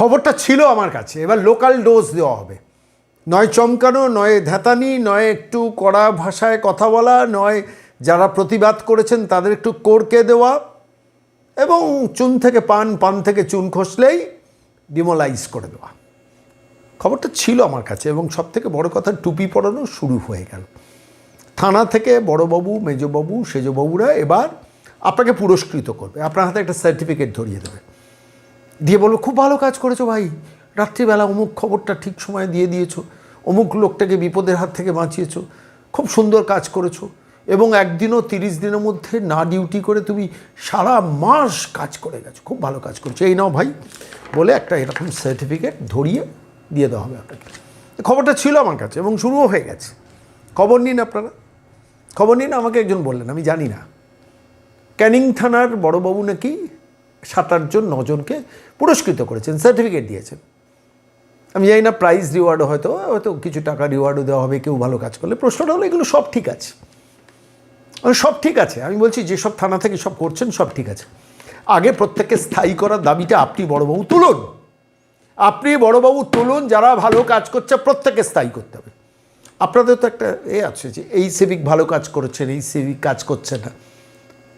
খবরটা ছিল আমার কাছে, এবার লোকাল ডোজ দেওয়া হবে, নয় চমকানো, নয় ধ্যাতানি, নয় একটু কড়া ভাষায় কথা বলা, নয় যারা প্রতিবাদ করেছেন তাদের একটু কোরকে দেওয়া, এবং চুন থেকে পান, পান থেকে চুন খসলেই ডিমোলাইজ করে দেওয়া। খবরটা ছিল আমার কাছে, এবং সব থেকে বড় কথা টুপি পরানো শুরু হয়ে গেল। থানা থেকে বড়োবাবু, মেজবাবু, সেজবাবুরা এবার আপনাকে পুরস্কৃত করবে, আপনার হাতে একটা সার্টিফিকেট ধরিয়ে দেবে, দিয়ে বলবো খুব ভালো কাজ করেছো ভাই, রাত্রিবেলা অমুক খবরটা ঠিক সময়ে দিয়ে দিয়েছো, অমুক লোকটাকে বিপদের হাত থেকে বাঁচিয়েছো, খুব সুন্দর কাজ করেছো, এবং একদিনও 30 দিনের মধ্যে না ডিউটি করে তুমি সারা মাস কাজ করে গেছো, খুব ভালো কাজ করেছো, এই নাও ভাই বলে একটা এরকম সার্টিফিকেট ধরিয়ে দিয়ে দেওয়া হবে আপনাকে। খবরটা ছিল আমার কাছে এবং শুরুও হয়ে গেছে। খবর নিন আপনারা, খবর নিন। আমাকে একজন বললেন, আমি জানি না, ক্যানিং থানার বড়োবাবু নাকি 7-8 জন 9 জনকে পুরস্কৃত করেছেন, সার্টিফিকেট দিয়েছেন। আমি জানি না প্রাইজ রিওয়ার্ডও হয়তো কিছু টাকা রিওয়ার্ডও দেওয়া হবে কেউ ভালো কাজ করলে। প্রশ্নটা হলো এগুলো সব ঠিক আছে, সব ঠিক আছে। আমি বলছি যেসব থানা থেকে সব করছেন সব ঠিক আছে, আগে প্রত্যেককে স্থায়ী করার দাবিটা আপনি বড়োবাবু তুলুন, আপনি বড়োবাবু তুলুন, যারা ভালো কাজ করছে প্রত্যেককে স্থায়ী করতে হবে। আপনাদের তো একটা আছে যে এই সিভিক ভালো কাজ করেছেন, এই সিভিক কাজ করছে না,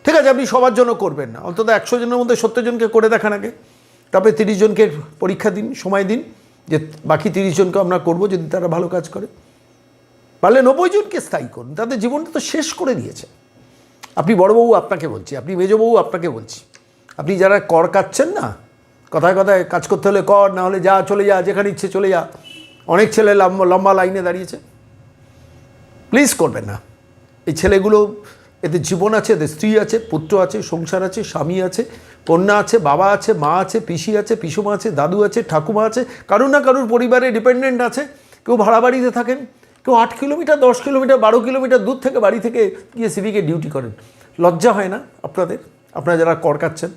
ঠিক আছে আপনি সবার জন্য করবেন না, অন্তত 100 জনের মধ্যে 70 জনকে করে দেখান আগে, তারপরে 30 জনকে পরীক্ষা দিন, সময় দিন যে বাকি 30 জনকে আমরা করবো যদি তারা ভালো কাজ করে। পারলে 90 জনকে স্থায়ী করুন, তাদের জীবনটা তো শেষ করে দিয়েছে। আপনি বড়োবাবু আপনাকে বলছি, আপনি মেজবাবু আপনাকে বলছি, আপনি যারা কর কাটছেন না, কথায় কথায় কাজ করতে হলে কর, না হলে যা চলে যা, যেখানে ইচ্ছে চলে যা, অনেক ছেলে লম্বা লাইনে দাঁড়িয়েছে, প্লিজ করবেন না। এই ছেলেগুলো, এদের জীবন আছে, এদের স্ত্রী আছে, পুত্র আছে, সংসার আছে, স্বামী আছে, কন্যা আছে, বাবা আছে, মা আছে, পিসি আছে, পিসুমা আছে, দাদু আছে, ঠাকুমা আছে, কারুর না কারুর পরিবারে ডিপেন্ডেন্ট আছে, কেউ ভাড়া বাড়িতে থাকেন, কেউ 8 কিলোমিটার, 10 কিলোমিটার, 12 কিলোমিটার দূর থেকে বাড়ি থেকে গিয়ে সিভিকে ডিউটি করেন। লজ্জা হয় না আপনাদের? আপনারা যারা কর কাটছেন,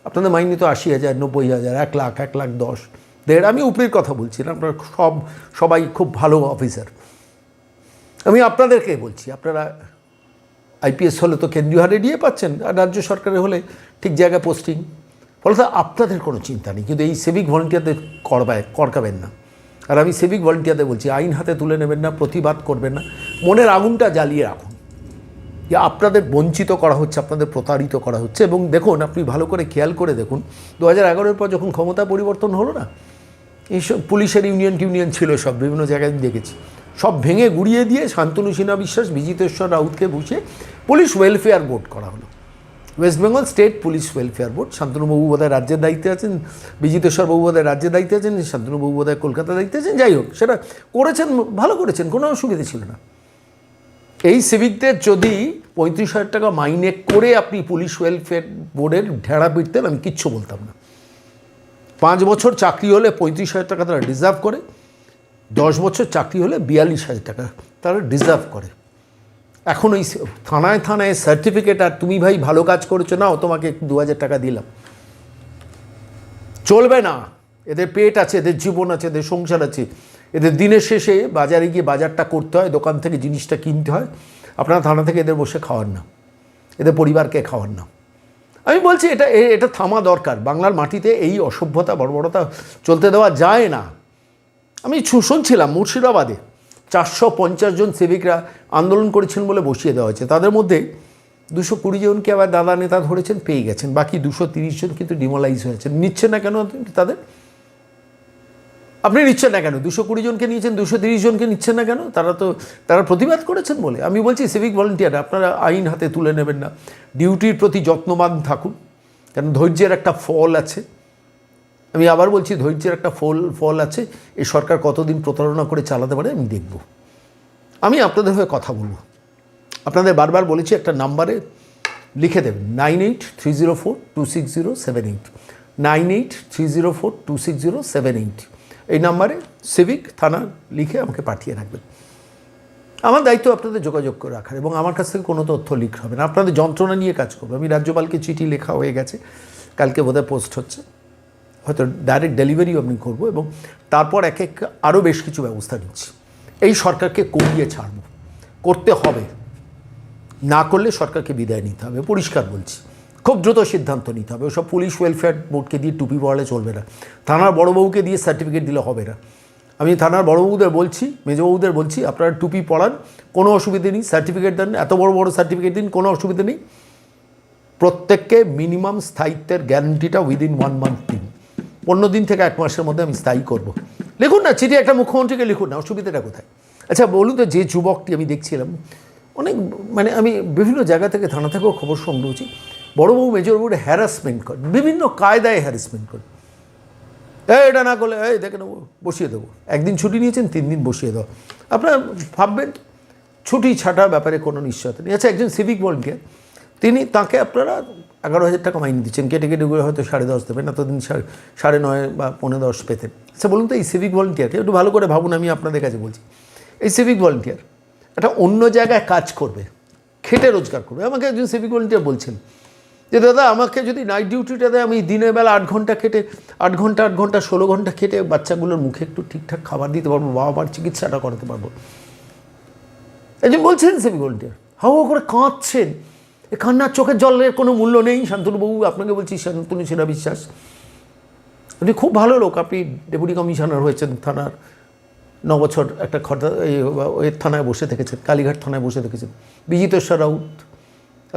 আপনাদের মাইনে তো 80,000, 90,000, 1 লাখ, 1,10,000, 1.5। আমি উপরের কথা বলছি না, আপনারা সবাই খুব ভালো অফিসার। আমি আপনাদেরকে বলছি, আপনারা আইপিএস হলে তো কেন্দ্রীয় হারে দিয়ে পাচ্ছেন, আর রাজ্য সরকারে হলে ঠিক জায়গায় পোস্টিং, ফলে আপনাদের কোনো চিন্তা নেই। কিন্তু এই সিভিক ভলেন্টিয়ারদের করকাবেন না। আর আমি সিভিক ভলেন্টিয়ারদের বলছি, আইন হাতে তুলে নেবেন না, প্রতিবাদ করবেন না, মনের আগুনটা জ্বালিয়ে রাখুন যে আপনাদের বঞ্চিত করা হচ্ছে, আপনাদের প্রতারিত করা হচ্ছে। এবং দেখুন, আপনি ভালো করে খেয়াল করে দেখুন, 2011-এর পর যখন ক্ষমতা পরিবর্তন হলো না, এইসব পুলিশের ইউনিয়ন ছিল, সব বিভিন্ন জায়গায় দেখেছি, সব ভেঙে গুড়িয়ে দিয়ে শান্তনু সিনহা বিশ্বাস, বিজিতেশ্বর রাউতকে বসে পুলিশ ওয়েলফেয়ার বোর্ড করা হলো, West Bengal state police welfare board. শান্তনুবাবু বোধহয় রাজ্যের দায়িত্বে আছেন, বিজিতেশ্বর বাবু বোধহয় রাজ্যের দায়িত্বে আছেন, শান্তনুবাবু বোধহয় কলকাতার দায়িত্বে আছেন। যাই হোক, সেটা করেছেন, ভালো করেছেন, কোনো অসুবিধা ছিল না। এই সিভিকদের যদি 35,000 টাকা মাইনে করে আপনি পুলিশ ওয়েলফেয়ার বোর্ডের ঢেড়া পিটতেন, আমি কিচ্ছু বলতাম না। 5 বছর চাকরি হলে 35,000 টাকা তারা ডিজার্ভ করে, 10 বছর চাকরি হলে 42,000 টাকা তারা ডিজার্ভ করে। এখন ওই থানায় থানায় সার্টিফিকেট, আর তুমি ভাই ভালো কাজ করেছো, নাও তোমাকে 2,000 টাকা দিলাম, চলবে না। এদের পেট আছে, এদের জীবন আছে, এদের সংসার আছে, এদের দিনের শেষে বাজারে গিয়ে বাজারটা করতে হয়, দোকান থেকে জিনিসটা কিনতে হয়। আপনারা থানা থেকে এদের বসে খাওয়ান না, এদের পরিবারকে খাওয়ান না। আমি বলছি এটা থামা দরকার। বাংলার মাটিতে এই অসভ্যতা, বর্বরতা চলতে দেওয়া যায় না। আমি শুনছিলাম মুর্শিদাবাদে 450 জন সিভিকরা আন্দোলন করেছেন বলে বসিয়ে দেওয়া হয়েছে, তাদের মধ্যে 220 জনকে আবার দাদা নেতা ধরেছেন, পেয়ে গেছেন, বাকি 230 জন কিন্তু ডিমোলাইজ হয়েছেন। নিচ্ছেন না কেন তাদের? আপনি নিচ্ছেন না কেন? 220 জনকে নিয়েছেন, 230 জনকে নিচ্ছেন না কেন? তারা প্রতিবাদ করেছেন বলে। আমি বলছি সিভিক ভলেন্টিয়ার, আপনারা আইন হাতে তুলে নেবেন না, ডিউটির প্রতি যত্নবান থাকুন, কারণ ধৈর্যের একটা ফল আছে। আমি আবার বলছি, ধৈর্যের একটা ফল আছে। এই সরকার কতদিন প্রতারণা করে চালাতে পারে আমি দেখব। আমি আপনাদের হয়ে কথা বলবো, আপনাদের বারবার বলেছি একটা নাম্বারে লিখে দেবেন, 9830426078, 9830426078। এই নাম্বারে সিভিক থানা লিখে আমাকে পাঠিয়ে রাখবেন। আমার দায়িত্ব আপনাদের যোগাযোগ করে রাখার, এবং আমার কাছ থেকে কোনো তথ্য লিক হবে না। আপনাদের যন্ত্রণা নিয়ে কাজ করবো। আমি রাজ্যপালকে চিঠি লেখা হয়ে গেছে, কালকে বোধহয় পোস্ট হচ্ছে, হয়তো ডাইরেক্ট ডেলিভারিও আমি করবো, এবং তারপর এক আরও বেশ কিছু ব্যবস্থা নিচ্ছি। এই সরকারকে করিয়ে ছাড়ব, করতে হবে, না করলে সরকারকে বিদায় নিতে হবে, পরিষ্কার বলছি। খুব দ্রুত সিদ্ধান্ত নিতে হবে। ওসব পুলিশ ওয়েলফেয়ার বোর্ডকে দিয়ে টুপি পড়ালে চলবে না, থানার বড়োবাবুকে দিয়ে সার্টিফিকেট দিলে হবে না। আমি থানার বড়োবাবুদের বলছি, মেজবাবুদের বলছি, আপনারা টুপি পড়ান, কোনো অসুবিধে নেই, সার্টিফিকেট দেন, এত বড় বড় সার্টিফিকেট দিন, কোনো অসুবিধে নেই। প্রত্যেককে মিনিমাম স্থায়িত্বের গ্যারান্টিটা উইদিন 1 মান্থ দিন, 15 দিন থেকে 1 মাসের মধ্যে আমি স্থায়ী করব। লিখুন না চিঠি, একটা মুখ্যমন্ত্রীকে লিখুন না, অসুবিধাটা কোথায়? আচ্ছা বলুন তো, যে যুবকটি আমি দেখছিলাম, অনেক মানে আমি বিভিন্ন জায়গা থেকে থানা থেকেও খবর সংগ্রহছি, বড়োবাবু মেজরবাবুর হ্যারাসমেন্ট করে, বিভিন্ন কায়দায় হ্যারাসমেন্ট করে। এটা না করলে দেখে নেবো, বসিয়ে দেবো। একদিন ছুটি নিয়েছেন, 3 দিন বসিয়ে দেবো। আপনারা ভাববেন ছুটি ছাটা ব্যাপারে কোনো নিশ্চয়তা নেই। আচ্ছা একজন সিভিক ভলেন্টিয়ার, তাকে আপনারা 11,000 টাকা মাইনে দিচ্ছেন, কেটে কেটে করে হয়তো 10.5 দেবেন, এতদিন 9.5 বা 10.5 পেতেন। আচ্ছা বলুন তো, এই সিভিক ভলেন্টিয়ারকে একটু ভালো করে ভাবুন, আমি আপনাদের কাছে বলছি, এই সিভিক ভলেন্টিয়ার একটা অন্য জায়গায় কাজ করবে, খেটে রোজগার করবে। আমাকে একজন সিভিক ভলেন্টিয়ার বলছেন যে দাদা আমাকে যদি নাইট ডিউটিটা দেয়, আমি দিনের বেলা 8 ঘন্টা খেটে 8 ঘন্টা 16 ঘন্টা খেটে বাচ্চাগুলোর মুখে একটু ঠিকঠাক খাবার দিতে পারবো, বাবা মার চিকিৎসাটা করাতে পারবো। একজন বলছেন সিভিক ভলেন্টিয়ার, হাও করে কাঁদছেন, এ কান্নার চোখের জলের কোনো মূল্য নেই। শান্তনুবাবু, আপনাকে বলছি, শান্তনু সেনা বিশ্বাস, আপনি খুব ভালো লোক, আপনি ডেপুটি কমিশনার হয়েছেন থানার, 9 বছর একটা ওই থানায় বসে থেকেছেন, কালীঘাট থানায় বসে থেকেছেন। বিজিতেশ্বর রাউত,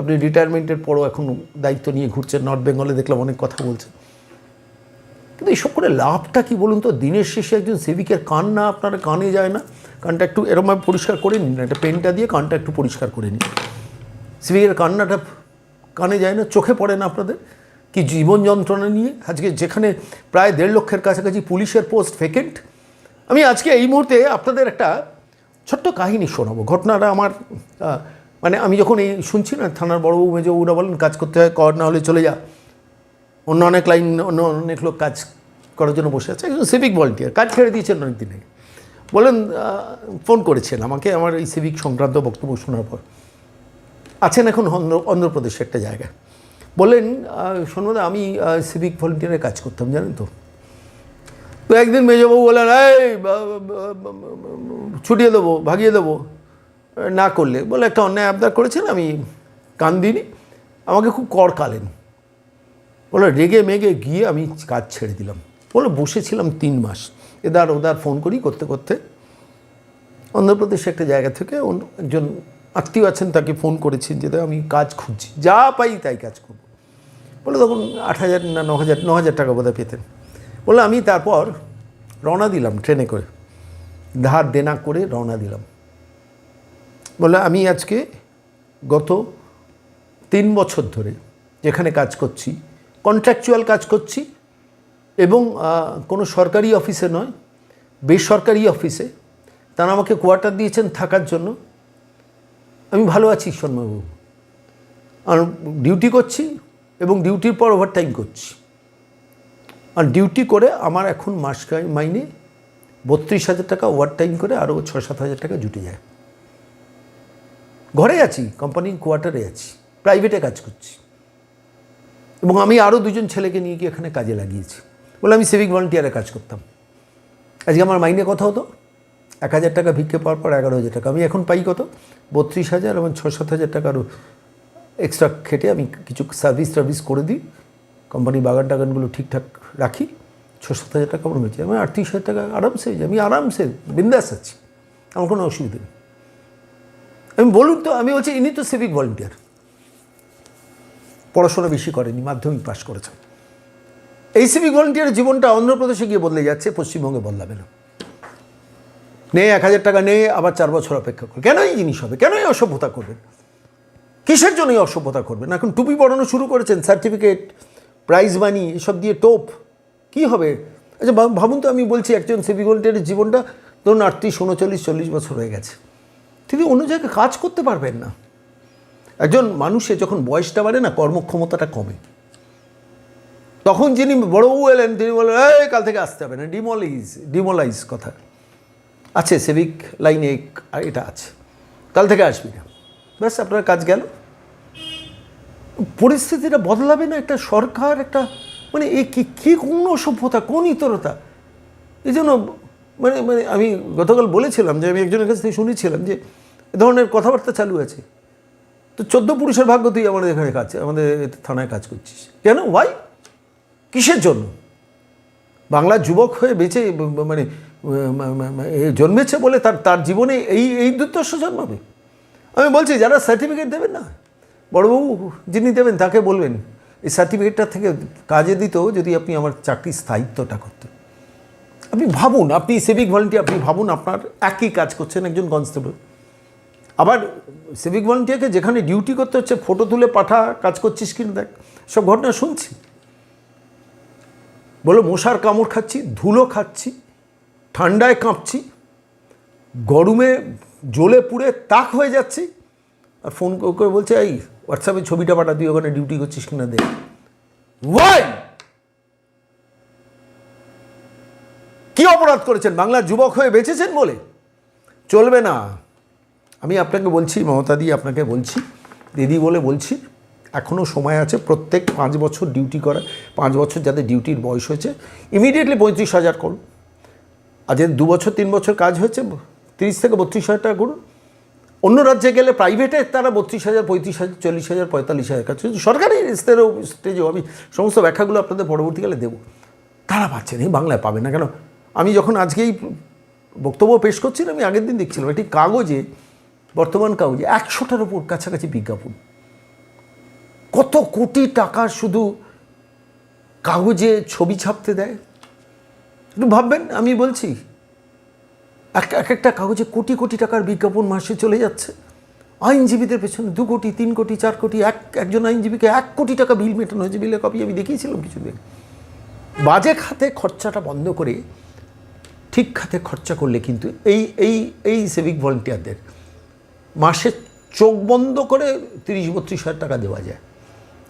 আপনি রিটায়ারমেন্টের পরও এখন দায়িত্ব নিয়ে ঘুরছেন, নর্থ বেঙ্গলে দেখলাম অনেক কথা বলছেন। কিন্তু এইসব করে লাভটা কি বলুন তো? দিনের শেষে একজন সিভিকের কান্না আপনার কানে যায় না? কানটা একটু এরমভাবে পরিষ্কার করে নিন, একটা পেনটা দিয়ে কানটা একটু পরিষ্কার করে নিন। সিভিকের কান্নাটা কানে যায় না, চোখে পড়ে না আপনাদের? কি জীবন যন্ত্রণা নিয়ে আজকে, যেখানে প্রায় 1.5 লক্ষের কাছাকাছি পুলিশের পোস্ট ভ্যাকেন্ট। আমি আজকে এই মুহূর্তে আপনাদের একটা ছোট্ট কাহিনী শোনাবো। ঘটনাটা আমার মানে আমি যখন এই শুনছি না, থানার বড়োবাবু মেজবাবুরা বলেন কাজ করতে হয়, কর না হলে চলে যা, অন্য অনেক লোক কাজ করার জন্য বসে আছে। একজন সিভিক ভলেন্টিয়ার কাজ ছেড়ে দিয়েছেন অনেক দিন আগে, বলেন ফোন করেছেন আমাকে আমার এই সিভিক সংক্রান্ত বক্তব্য শোনার পর। আছেন এখন অন্ধ্রপ্রদেশে একটা জায়গায়, বললেন শোনদা আমি সিভিক ভলেন্টিয়ারে কাজ করতাম জানেন তো। তো একদিন মেজবাবু বললেন এই ছুটিয়ে দেবো, ভাগিয়ে দেবো না করলে, বলে একটা অন্যায় আবদার করেছেন, আমি কান দিইনি, আমাকে খুব করকালেন। বলে রেগে মেগে গিয়ে আমি কাজ ছেড়ে দিলাম। বলে বসেছিলাম 3 মাস, এদার ওদার ফোন করতে করতে অন্ধ্রপ্রদেশে একটা জায়গা থেকে একজন আত্মীয় আছেন, তাকে ফোন করেছেন যে আমি কাজ খুঁজছি, যা পাই তাই কাজ করব। বলে তখন 8,000 না 9,000 টাকা বোধহয় পেতেন। বলে আমি তারপর রওনা দিলাম ট্রেনে করে, ধার দেনা করে রওনা দিলাম। বলে আমি আজকে গত 3 বছর ধরে যেখানে কাজ করছি, কন্ট্রাকচুয়াল কাজ করছি, এবং কোনো সরকারি অফিসে নয়, বেসরকারি অফিসে। তারা আমাকে কোয়ার্টার দিয়েছেন থাকার জন্য। আমি ভালো আছি ঈশ্বরবাবু, আর ডিউটি করছি এবং ডিউটির পর ওভারটাইম করছি। আর ডিউটি করে আমার এখন মাস মাইনে 32,000 টাকা, ওভারটাইম করে আরও 6-7 হাজার টাকা জুটে যায়। ঘরে আছি, কোম্পানির কোয়ার্টারে আছি, প্রাইভেটে কাজ করছি, এবং আমি আরও 2জন ছেলেকে নিয়ে গিয়ে এখানে কাজে লাগিয়েছি। বলে আমি সিভিক ভলেন্টিয়ারে কাজ করতাম। আজকে আমার মাইনে কত হতো? 1,000 টাকা ভিক্ষে পাওয়ার পর 11,000 টাকা। আমি এখন পাই কত? 32,000, এবং 6-7 হাজার টাকা আরও এক্সট্রা খেটে আমি কিছু সার্ভিস করে দিই, কোম্পানির বাগান টাগানগুলো ঠিকঠাক রাখি, 6-7 হাজার টাকা আমার হয়েছে। আমি 38,000 টাকা আরামসে হয়ে যায়, আমি আরামসে বিন্দাস আছি, আমার কোনো অসুবিধা নেই। আমি বলুন তো, আমি বলছি ইনি তো সিভিক ভলেন্টিয়ার, পড়াশোনা বেশি করেনি, মাধ্যমিক পাশ করেছেন। এই সিভিক ভলেন্টিয়ারের জীবনটা অন্ধ্রপ্রদেশে গিয়ে বদলে যাচ্ছে, পশ্চিমবঙ্গে বদলাবে না। নেই 1,000 টাকা নেই, আবার 4 বছর অপেক্ষা করে। কেন এই জিনিস হবে? কেন এই অসভ্যতা করবেন? কিসের জন্য এই অসভ্যতা করবেন? এখন টুপি পড়ানো শুরু করেছেন, সার্টিফিকেট, প্রাইজ মানি এসব দিয়ে টোপ, কি হবে? আচ্ছা ভাবুন তো, আমি বলছি একজন সিভিক ভলেন্টিয়ারের জীবনটা ধরুন 38, 39, 40 বছর হয়ে গেছে, তিনি অন্য জায়গায় কাজ করতে পারবেন না। একজন মানুষের যখন বয়সটা বাড়ে না, কর্মক্ষমতাটা কমে। তখন যিনি বড়বাবু এলেন, তিনি বললেন এই কাল থেকে আসতে হবে না, ডিমোলাইজ কথা আছে সিভিক লাইনে, এটা আছে, কাল থেকে আসবি না, ব্যাস আপনার কাজ গেল। পরিস্থিতিটা বদলাবে না একটা সরকার, একটা মানে এ কী কোন সভ্যতা, কোন ইতরতা? এই জন্য মানে আমি গতকাল বলেছিলাম যে আমি একজনের কাছ থেকে শুনেছিলাম যে এ ধরনের কথাবার্তা চালু আছে। তো 14 পুরুষের ভাগ্য তুই আমাদের এখানে কাজ, আমাদের থানায় কাজ করছিস কেন? ওয়াই? কিসের জন্য? বাংলার যুবক হয়ে বেঁচে মানে জন্মেছে বলে তার জীবনে এই দুর্দশা জন্মাবে? আমি বলছি যারা সার্টিফিকেট দেবেন না, বড়বাবু যিনি দেবেন তাকে বলবেন এই সার্টিফিকেটটা থেকে কাজে দিত যদি আপনি আমার চাকরির স্থায়িত্বটা করতেন। আপনি ভাবুন, আপনি সিভিক ভলেন্টিয়ার, আপনি ভাবুন আপনার একই কাজ করছেন একজন কনস্টেবল, আবার সিভিক ভলেন্টিয়ারকে যেখানে ডিউটি করতে হচ্ছে ফটো তুলে পাঠা, কাজ করছিস কিনা দেখ, সব ঘটনা শুনছি। বলো মশার কামড় খাচ্ছি, ধুলো খাচ্ছি, ঠান্ডায় কাঁপছি, গরমে জ্বলে পুড়ে তাক হয়ে যাচ্ছি, আর ফোন করে বলছে এই হোয়াটসঅ্যাপে ছবিটা পাঠা, তুই ওখানে ডিউটি করছিস কিনা দেখ। ওয়াই? কি অপরাধ করেছেন? বাংলার যুবক হয়ে বেঁচেছেন বলে চলবে না। আমি আপনাকে বলছি, মমতাদি আপনাকে বলছি, দিদি বলে বলছি, এখনও সময় আছে। প্রত্যেক 5 বছর ডিউটি করা, 5 বছর যাদের ডিউটির বয়স হয়েছে ইমিডিয়েটলি 35,000 করুন। আর যে 2 বছর 3 বছর কাজ হয়েছে 30 থেকে 32,000 টাকা করুন। অন্য রাজ্যে গেলে প্রাইভেটে তারা 32,000, 35,000, 40,000, 45,000 কাজ হচ্ছে। সরকারি স্টেজেও আমি সমস্ত ব্যাখ্যাগুলো আপনাদের পরবর্তীকালে দেবো। তারা পাচ্ছেন, এই বাংলায় পাবে না কেন? আমি যখন আজকেই বক্তব্য পেশ করছিলাম, আমি আগের দিন দেখছিলাম একটি কাগজে, বর্তমান কাগজে 100টার উপর কাছাকাছি বিজ্ঞাপন। কত কোটি টাকা শুধু কাগজে ছবি ছাপতে দেয়, একটু ভাববেন। আমি বলছি এক একটা কাগজে কোটি কোটি টাকার বিজ্ঞাপন মাসে চলে যাচ্ছে। আইনজীবীদের পেছনে 2 কোটি, 3 কোটি, 4 কোটি, একজন আইনজীবীকে 1 কোটি টাকা বিল মেটানো হয়েছে। বিলের কপি আমি দেখিয়েছিলাম কিছুদিন। বাজে খাতে খরচাটা বন্ধ করে ঠিক খাতে খরচা করলে কিন্তু এই সিভিক ভলেন্টিয়ারদের মাসে চোখ বন্ধ করে 30-32,000 টাকা দেওয়া যায়।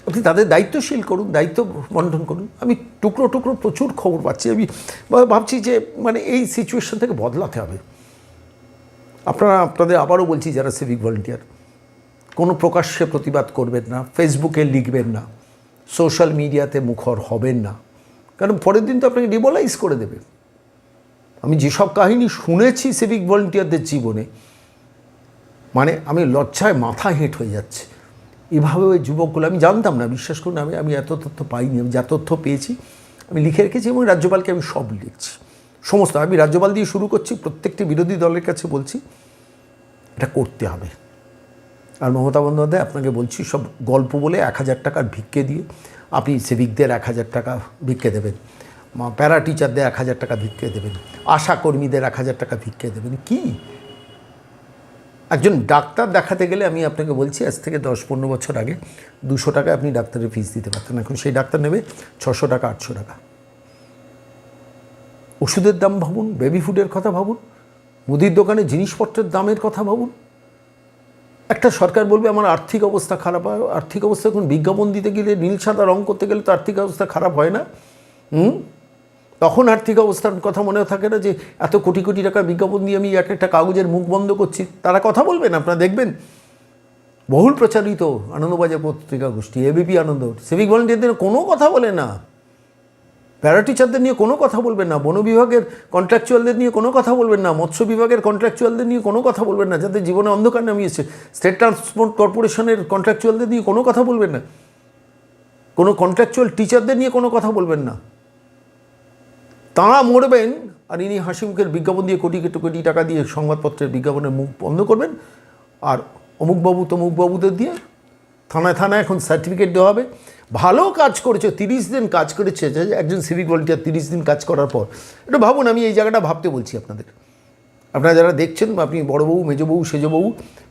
আপনি তাদের দায়িত্বশীল করুন, দায়িত্ব বন্টন করুন। আমি টুকরো টুকরো প্রচুর খবর পাচ্ছি। আমি ভাবছি যে মানে এই সিচুয়েশন থেকে বদলাতে হবে। আপনাদের আবারও বলছি, যারা সিভিক ভলেন্টিয়ার, কোনো প্রকাশ্যে প্রতিবাদ করবেন না, ফেসবুকে লিখবেন না, সোশ্যাল মিডিয়াতে মুখর হবেন না, কারণ পরের দিন তো আপনাকে ডিমোলাইজ করে দেবে। আমি যেসব কাহিনী শুনেছি সিভিক ভলেন্টিয়ারদের জীবনে, মানে আমি লজ্জায় মাথা হেঁট হয়ে যাচ্ছে। এভাবে ওই যুবকগুলো, আমি জানতাম না, বিশ্বাস করুন, আমি এত তথ্য পাইনি। আমি যা তথ্য পেয়েছি আমি লিখে রেখেছি এবং রাজ্যপালকে আমি সব লিখছি, সমস্ত। আমি রাজ্যপাল দিয়ে শুরু করছি, প্রত্যেকটি বিরোধী দলের কাছে বলছি এটা করতে হবে। আর মমতা বন্দ্যোপাধ্যায় আপনাকে বলছি, সব গল্প বলে 1,000 টাকার ভিক্ষে দিয়ে আপনি সিভিকদের 1,000 টাকা ভিক্ষে দেবেন, প্যারা টিচারদের 1,000 টাকা ভিক্ষে দেবেন, আশা কর্মীদের 1,000 টাকা ভিক্ষে দেবেন। কি একজন ডাক্তার দেখাতে গেলে, আমি আপনাকে বলছি আজ থেকে 10-15 বছর আগে 200 টাকা আপনি ডাক্তারের ফিস দিতে পারতেন, এখন সেই ডাক্তার নেবে 600 টাকা, 800 টাকা। ওষুধের দাম ভাবুন, বেবি ফুডের কথা ভাবুন, মুদির দোকানে জিনিসপত্রের দামের কথা ভাবুন। একটা সরকার বলবে আমার আর্থিক অবস্থা খারাপ হয়। আর্থিক অবস্থা এখন বিজ্ঞাপন দিতে গেলে, নীল সাদা রং করতে গেলে তো আর্থিক অবস্থা খারাপ হয় না। তখন আর্থিক অবস্থার কথা মনেও থাকে না যে এত কোটি কোটি টাকার বিজ্ঞাপন দিয়ে আমি একটা কাগজের মুখ বন্ধ করছি। তারা কথা বলবেন, আপনারা দেখবেন বহুল প্রচারিত আনন্দবাজার পত্রিকা গোষ্ঠী, এবিপি আনন্দ, সিভিক ভলেন্টিয়ারদের কোনো কথা বলে না, প্যারা টিচারদের নিয়ে কোনো কথা বলবেন না, বন বিভাগের কন্ট্রাকচুয়ালদের নিয়ে কোনো কথা বলবেন না, মৎস্য বিভাগের কন্ট্রাকচুয়ালদের নিয়ে কোনো কথা বলবেন না, যাদের জীবনে অন্ধকার নামিয়েছে, স্টেট ট্রান্সপোর্ট কর্পোরেশনের কন্ট্রাকচুয়ালদের নিয়ে কোনো কথা বলবেন না, কোনো কন্ট্রাকচুয়াল টিচারদের নিয়ে কোনো কথা বলবেন না। তাঁরা মরবেন আর ইনি হাসি মুখের বিজ্ঞাপন দিয়ে কোটি কোটি টাকা দিয়ে সংবাদপত্রের বিজ্ঞাপনের মুখ বন্ধ করবেন। আর অমুকবাবু তমুকবাবুদের দিয়ে থানায় থানায় এখন সার্টিফিকেট দেওয়া হবে। ভালো কাজ করেছে, 30 দিন কাজ করেছে একজন সিভিক ভলেন্টিয়ার। 30 দিন কাজ করার পর একটু ভাবুন, আমি এই জায়গাটা ভাবতে বলছি আপনাদের। আপনারা যারা দেখছেন, আপনি বড়োবাবু, মেজোবাবু, সেজোবাবু,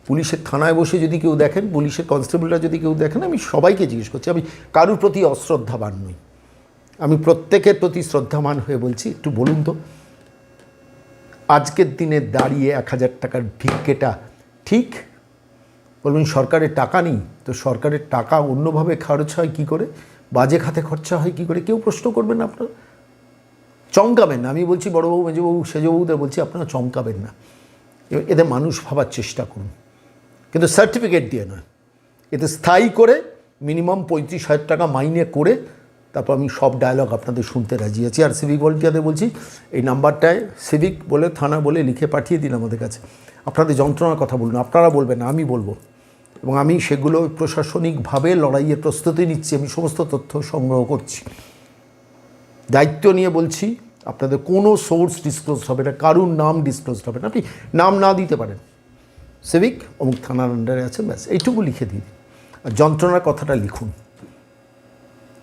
পুলিশের থানায় বসে যদি কেউ দেখেন, পুলিশের কনস্টেবলরা যদি কেউ দেখেন, আমি সবাইকে জিজ্ঞেস করছি, আমি কারুর প্রতি অশ্রদ্ধাবান নই, আমি প্রত্যেকের প্রতি শ্রদ্ধামান হয়ে বলছি, একটু বলুন তো আজকের দিনে দাঁড়িয়ে 1,000 টাকার ভিক্ষেটা ঠিক? বলবেন সরকারের টাকা নেই, তো সরকারের টাকা অন্যভাবে খরচ হয় কী করে, বাজে খাতে খরচা হয় কী করে? কেউ প্রশ্ন করবেন না, আপনারা চমকাবেন না। আমি বলছি বড়োবাবু, মেজোবাবু, সেজবাবুদের বলছি, আপনারা চমকাবেন না। এদের মানুষ ভাবার চেষ্টা করুন, কিন্তু সার্টিফিকেট দিয়ে নয়, এতে স্থায়ী করে মিনিমাম 35,000 টাকা মাইনে করে তারপর আমি সব ডায়লগ আপনাদের শুনতে রাজি আছি। আর সিভিক ভলেন্টিয়ারদের বলছি, এই নাম্বারটায় সিভিক বলে, থানা বলে লিখে পাঠিয়ে দিন আমাদের কাছে। আপনাদের যন্ত্রণার কথা বলুন, আপনারা বলবেন না, আমি বলবো। এবং আমি সেগুলো প্রশাসনিকভাবে লড়াইয়ের প্রস্তুতি নিচ্ছি, আমি সমস্ত তথ্য সংগ্রহ করছি। দায়িত্ব নিয়ে বলছি, আপনাদের কোনো সোর্স ডিসক্লোজ হবে না, কারুর নাম ডিসক্লোজ হবে না। আপনি নাম না দিতে পারেন, সিভিক অমুক থানার আন্ডারে আছেন, ব্যাস এইটুকু লিখে দিন। আর যন্ত্রণার কথাটা লিখুন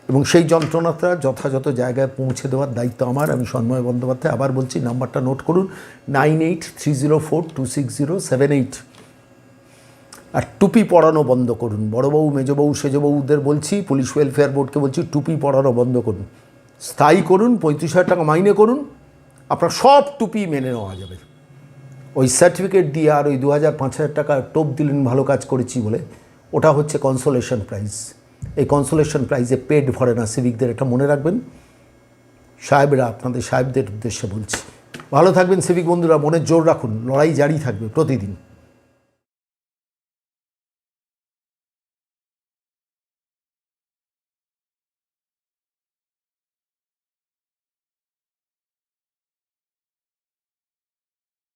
এবং সেই যন্ত্রণাটা যথাযথ জায়গায় পৌঁছে দেওয়ার দায়িত্ব আমার। আমি সন্ময় বন্দ্যোপাধ্যায়, আবার বলছি, নাম্বারটা নোট করুন, 9830426078। আর টুপি পরানো বন্ধ করুন। বড়োবাবু, মেজবাবু, সেজবাবুদের বলছি, পুলিশ ওয়েলফেয়ার বোর্ডকে বলছি, টুপি পরানো বন্ধ করুন, স্থায়ী করুন, 35,000 টাকা মাইনে করুন, আপনার সব টুপি মেনে নেওয়া যাবে। ওই সার্টিফিকেট দিয়ে আর ওই 2,000-5,000 টাকা টোপ দিলেন ভালো কাজ করেছি বলে, ওটা হচ্ছে কনসোলেশন প্রাইজ। এই কনসোলেশন প্রাইজে পেট ভরে না সিভিকদের, এটা মনে রাখবেন। সাহেবরা, আপনাদের সাহেবদের উদ্দেশ্যে বলছি, ভালো থাকবেন সিভিক বন্ধুরা, মনে জোর রাখুন, লড়াই জারি থাকবে প্রতিদিন।